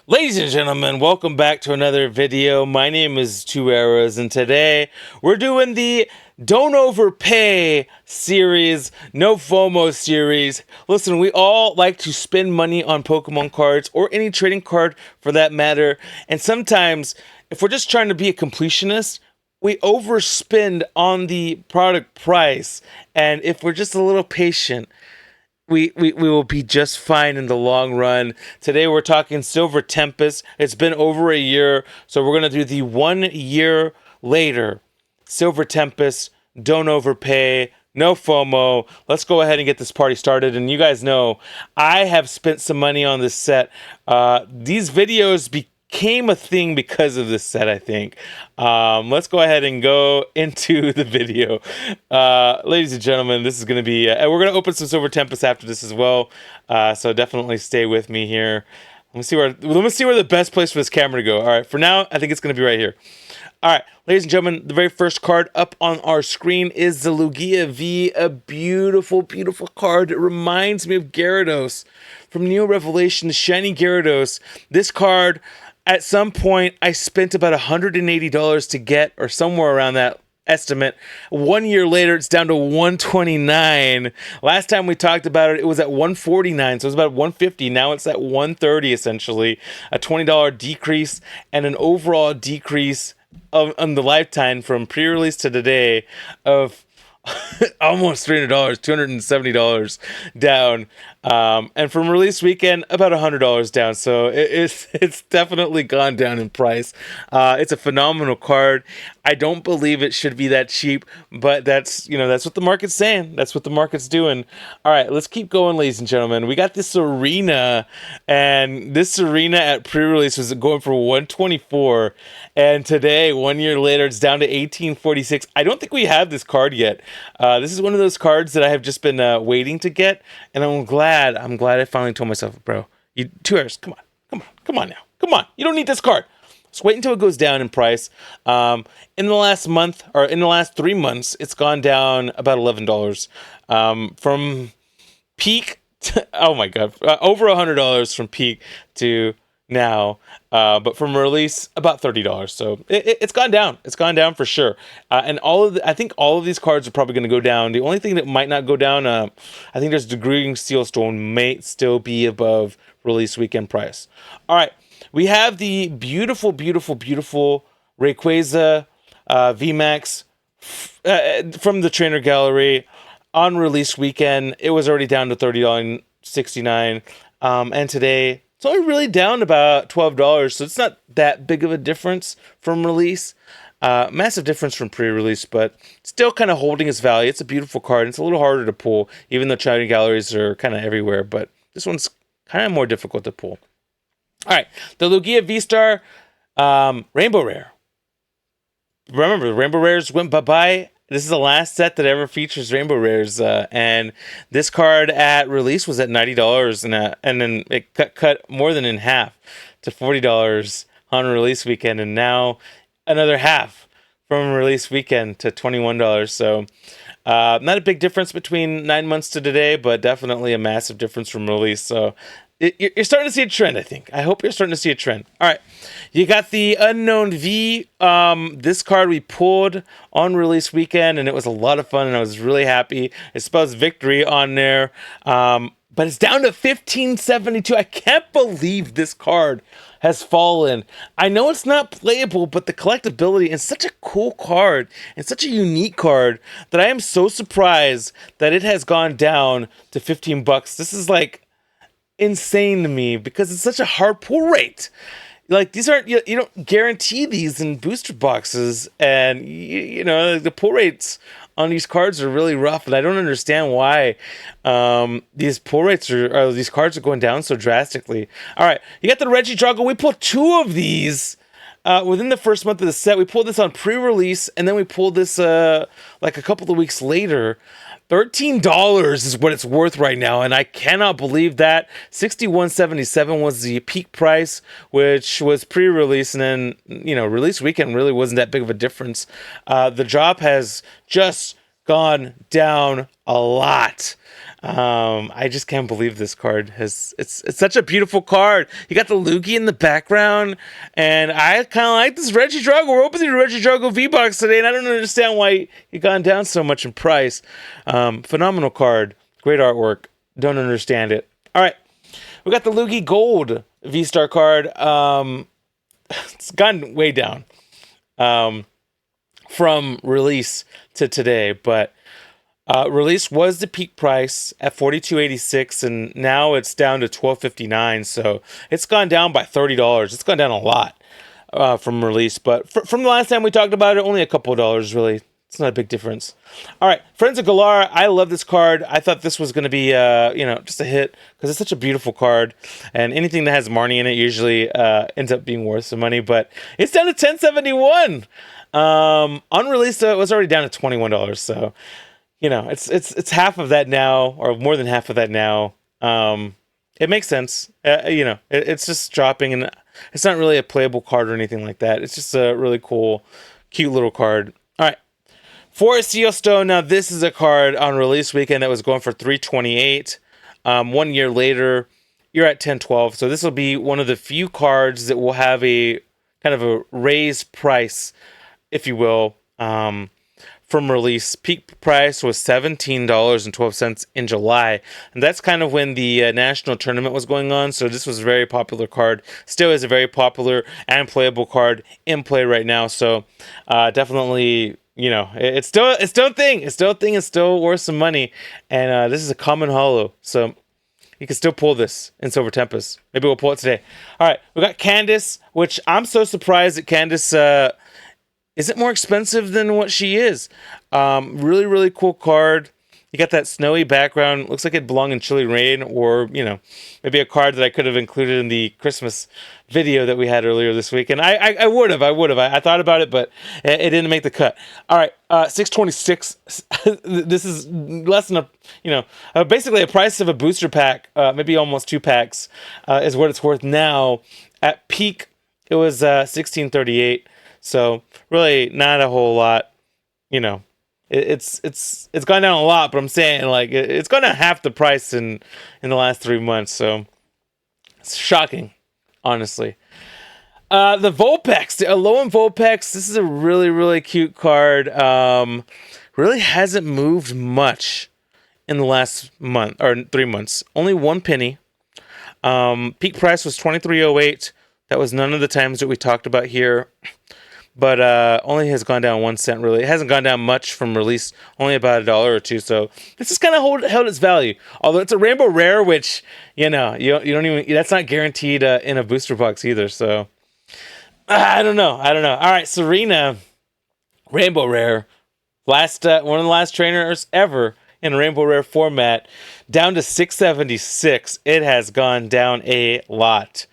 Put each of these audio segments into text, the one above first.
Ladies and gentlemen, welcome back to another video. My name is Two Arrows, and today we're doing the Don't Overpay series, No FOMO series. Listen, we all like to spend money on Pokemon cards, or any trading card for that matter, and sometimes, if we're just trying to be a completionist, we overspend on the product price, and if we're just a little patient, we will be just fine in the long run. Today we're talking Silver Tempest. It's been over a year, so we're going to do the 1 year later Silver Tempest, Don't Overpay, no FOMO. Let's go ahead and get this party started. And you guys know, I have spent some money on this set. These videos became a thing because of this set, I think. Let's go ahead and go into the video. Ladies and gentlemen, this is going to be... we're going to open some Silver Tempest after this as well. So definitely stay with me here. Let me see where the best place for this camera to go. All right, for now, I think it's going to be right here. All right, ladies and gentlemen, the very first card up on our screen is the Lugia V, a beautiful, beautiful card. It reminds me of Gyarados from Neo Revelation, the Shiny Gyarados. This card, at some point, I spent about $180 to get, or somewhere around that estimate. 1 year later, it's down to $129. Last time we talked about it, it was at $149, so it was about $150. Now it's at $130, essentially. A $20 decrease and an overall decrease on the lifetime from pre-release to today of almost $300, $270 down, and from release weekend about $100 down. So it's definitely gone down in price. It's a phenomenal card. I don't believe it should be that cheap, but that's what the market's saying. That's what the market's doing. All right, let's keep going, ladies and gentlemen. We got this Serena, and this Serena at pre-release was going for $124, and today, 1 year later, it's down to $1846. I don't think we have this card yet. This is one of those cards that I have just been waiting to get, and I'm glad I finally told myself, bro, you 2 hours, come on now. Come on. You don't need this card. Just wait until it goes down in price. In the last month, or in the last 3 months, it's gone down about $11. From peak to, oh my God, over $100 from peak to now. But from release, about $30. So it's gone down. It's gone down for sure. And I think all of these cards are probably going to go down. The only thing that might not go down, I think there's Degrading Steel Stone may still be above release weekend price. All right. We have the beautiful, beautiful, beautiful Rayquaza VMAX from the Trainer Gallery on release weekend. It was already down to $30.69, and today it's only really down about $12, so it's not that big of a difference from release. Massive difference from pre-release, but still kind of holding its value. It's a beautiful card. It's a little harder to pull, even though Trainer Galleries are kind of everywhere, but this one's kind of more difficult to pull. All right, the Lugia V-Star Rainbow Rare. Remember, the Rainbow Rares went bye-bye. This is the last set that ever features Rainbow Rares, and this card at release was at $90, and then it cut more than in half to $40 on release weekend, and now another half from release weekend to $21. So not a big difference between 9 months to today, but definitely a massive difference from release. So you're starting to see a trend, I think. I hope you're starting to see a trend. All right. You got the Unknown V. This card we pulled on release weekend, and it was a lot of fun, and I was really happy. It spells victory on there. But it's down to $15.72. I can't believe this card has fallen. I know it's not playable, but the collectability is such a cool card and such a unique card that I am so surprised that it has gone down to $15. This is like insane to me because it's such a hard pull rate. Like, these aren't, you don't guarantee these in booster boxes, and the pull rates on these cards are really rough, and I don't understand why these pull rates or these cards are going down so drastically. All right, you got the Regidrago. We pulled 2 of these within the first month of the set. We pulled this on pre-release, and then we pulled this like a couple of weeks later. $13 is what it's worth right now, and I cannot believe that. $61.77 was the peak price, which was pre-release, and then release weekend really wasn't that big of a difference. The drop has just gone down a lot. I just can't believe this card has. It's such a beautiful card. You got the Lugia in the background, and I kind of like this Regidrago. We're opening the Regidrago V-Box today, and I don't understand why he gone down so much in price. Phenomenal card, great artwork. Don't understand it. All right, we got the Lugia Gold V-Star card. It's gone way down from release to today, but. Release was the peak price at $42.86, and now it's down to $12.59. So it's gone down by $30. It's gone down a lot from release, but from the last time we talked about it, only a couple of dollars. Really, it's not a big difference. All right, Friends of Galar. I love this card. I thought this was going to be, just a hit because it's such a beautiful card, and anything that has Marnie in it usually ends up being worth some money. But it's down to $10.71. Unreleased, it was already down to $21. So. It's half of that now, or more than half of that now. It makes sense. It's just dropping, and it's not really a playable card or anything like that. It's just a really cool, cute little card. All right, Forest Seal Stone. Now this is a card on release weekend that was going for $328. 1 year later, you're at $10.12. So this will be one of the few cards that will have a kind of a raised price, if you will. From release, peak price was $17.12 in July, and that's kind of when the national tournament was going on. So this was a very popular card. Still is a very popular and playable card in play right now. So definitely, it's still a thing. It's still a thing. It's still worth some money. And this is a common holo, so you can still pull this in Silver Tempest. Maybe we'll pull it today. All right, we got Candace, which I'm so surprised that Candace. Isn't more expensive than what she is. Really, really cool card. You got that snowy background. Looks like it belonged in Chili Rain, or, maybe a card that I could have included in the Christmas video that we had earlier this week. And I would have. I thought about it, but it didn't make the cut. All right, $626. This is less than basically a price of a booster pack, maybe almost 2 packs, is what it's worth now. At peak, it was $16.38. So really not a whole lot, it's gone down a lot, but I'm saying it's gone down half the price in the last 3 months. So it's shocking, honestly. The Vulpix, the Alolan Vulpix. This is a really, really cute card. Really hasn't moved much in the last month or 3 months. Only 1 penny. Peak price was $23.08. That was none of the times that we talked about here. But only has gone down 1 cent, really. It hasn't gone down much from release, only about $1 or $2. So this has kind of held its value. Although it's a Rainbow Rare, which, you don't even, that's not guaranteed in a booster box either. So I don't know. All right, Serena, Rainbow Rare. One of the last trainers ever in a Rainbow Rare format, down to $6.76. It has gone down a lot.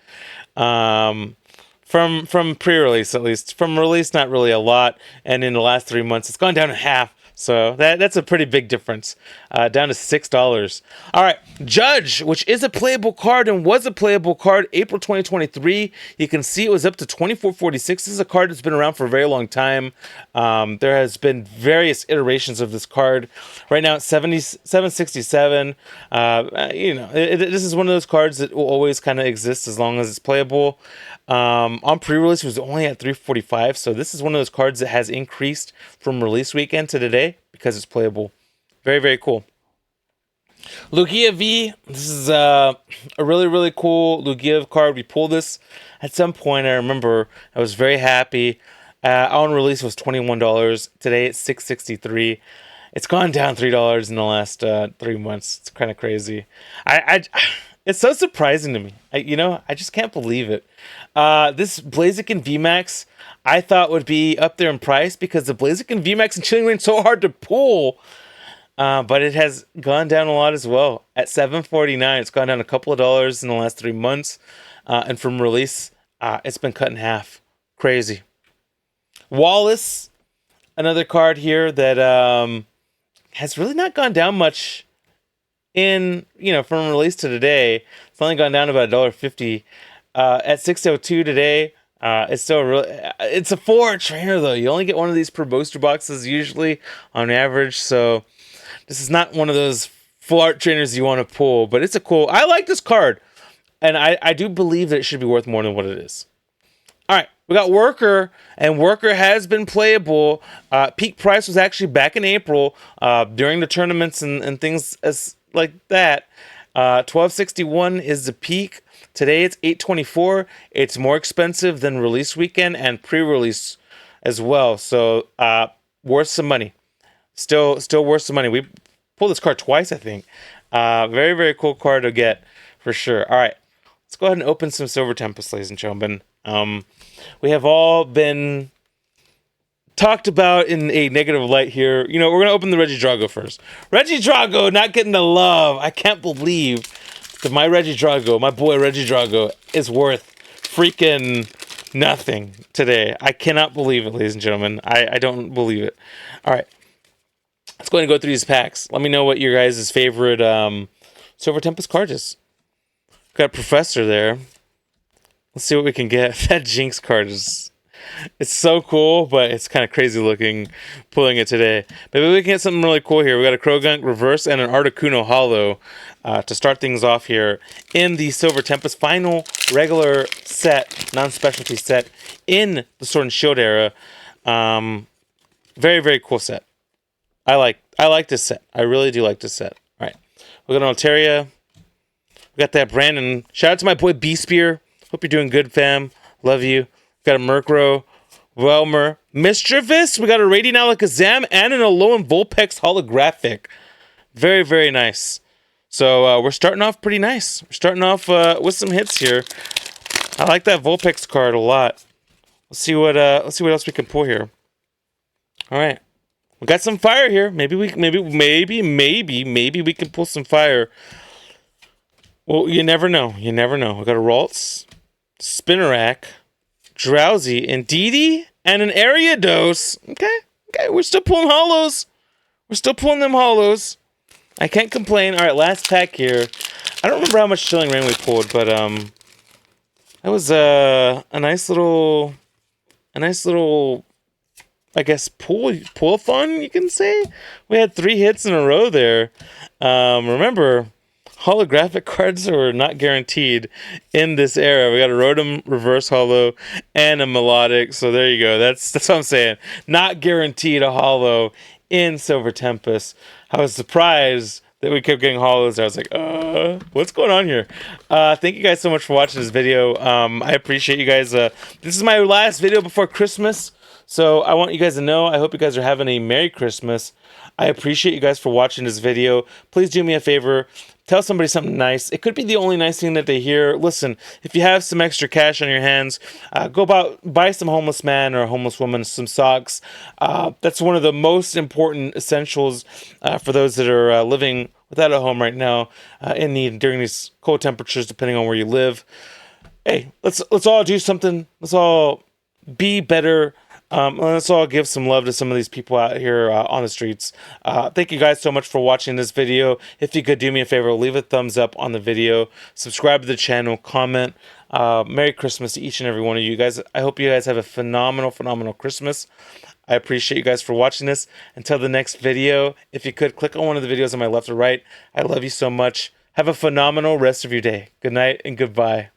From pre-release, at least. From release, not really a lot. And in the last 3 months, it's gone down to half. So that's a pretty big difference. Down to $6. All right, Judge, which is a playable card and was a playable card April 2023. You can see it was up to $24.46. This is a card that's been around for a very long time. There has been various iterations of this card. Right now it's $767. This is one of those cards that will always kind of exist as long as it's playable. On pre-release, it was only at $345. So this is one of those cards that has increased from release weekend to today because it's playable. Very, very cool. Lugia V. This is a really, really cool Lugia card. We pulled this at some point. I remember I was very happy. On release, it was $21. Today, it's $663. It's gone down $3 in the last 3 months. It's kind of crazy. It's so surprising to me. I just can't believe it. This Blaziken VMAX, I thought would be up there in price because the Blaziken VMAX and Chilling Reign so hard to pull. But it has gone down a lot as well. At $749, it's gone down a couple of dollars in the last 3 months. And from release, it's been cut in half. Crazy. Wallace, another card here that has really not gone down much from release to today. It's only gone down about $1.50. At $602 today, It's still really, it's a 4 trainer though. You only get one of these per booster boxes usually on average. So this is not one of those full art trainers you want to pull, but it's a cool, I like this card. And I do believe that it should be worth more than what it is. All right, we got Worker, and Worker has been playable. Peak price was actually back in April during the tournaments and things as like that. 1261 is the peak. Today it's 824. It's more expensive than release weekend and pre-release as well. So worth some money. Still worth some money. We pulled this card twice, I think. Very, very cool card to get for sure. All right, let's go ahead and open some Silver Tempest, ladies and gentlemen. We have all been talked about in a negative light here. You know, we're going to open the Regidrago first. Regidrago not getting the love. I can't believe that my Regidrago, my boy Regidrago, is worth freaking nothing today. I cannot believe it, ladies and gentlemen. I don't believe it. All right. Let's go ahead and go through these packs. Let me know what your guys' favorite Silver Tempest card is. Got Professor there. Let's see what we can get. That Jinx card is... it's so cool, but it's kind of crazy looking pulling it today. Maybe we can get something really cool here. We got a Krogunk reverse and an Articuno holo to start things off here in the Silver Tempest final regular set, non-specialty set in the Sword and Shield era. Very, very cool set. I like this set. I really do like this set. All right. We got an Altaria. We got that Brandon. Shout out to my boy B-Spear. Hope you're doing good, fam. Love you. Got a Murkrow, Welmer, Mischievous. We got a Radiant Alakazam and an Alolan Vulpix holographic. Very, very nice. So we're starting off pretty nice. We're starting off with some hits here. I like that Vulpix card a lot. Let's see what else we can pull here. All right, we got some fire here. Maybe we can pull some fire. Well, you never know. You never know. We got a Ralts, Spinarak, Drowsy, Indeedee, and an Ariados. Okay, we're still pulling holos. We're still pulling them holos. I can't complain. All right, last pack here. I don't remember how much Chilling Rain we pulled, but that was a nice little, I guess pull fun, you can say. We had 3 hits in a row there. Remember, holographic cards are not guaranteed in this era. We got a Rotom reverse holo and a Melodic. So there you go. That's what I'm saying. Not guaranteed a holo in Silver Tempest. I was surprised that we kept getting holos. I was like, what's going on here? Thank you guys so much for watching this video. I appreciate you guys. This is my last video before Christmas. So I want you guys to know, I hope you guys are having a Merry Christmas. I appreciate you guys for watching this video. Please do me a favor. Tell somebody something nice. It could be the only nice thing that they hear. Listen, if you have some extra cash on your hands, go buy some homeless man or a homeless woman some socks. That's one of the most important essentials for those that are living without a home right now in need during these cold temperatures, depending on where you live. Hey, let's all do something. Let's all be better. Let's all give some love to some of these people out here on the streets. Thank you guys so much for watching this video. If you could do me a favor, leave a thumbs up on the video, subscribe to the channel, comment. Merry Christmas to each and every one of you guys. I hope you guys have a phenomenal Christmas. I appreciate you guys for watching this. Until the next video, if you could, click on one of the videos on my left or right. I love you so much. Have a phenomenal rest of your day. Good night and goodbye.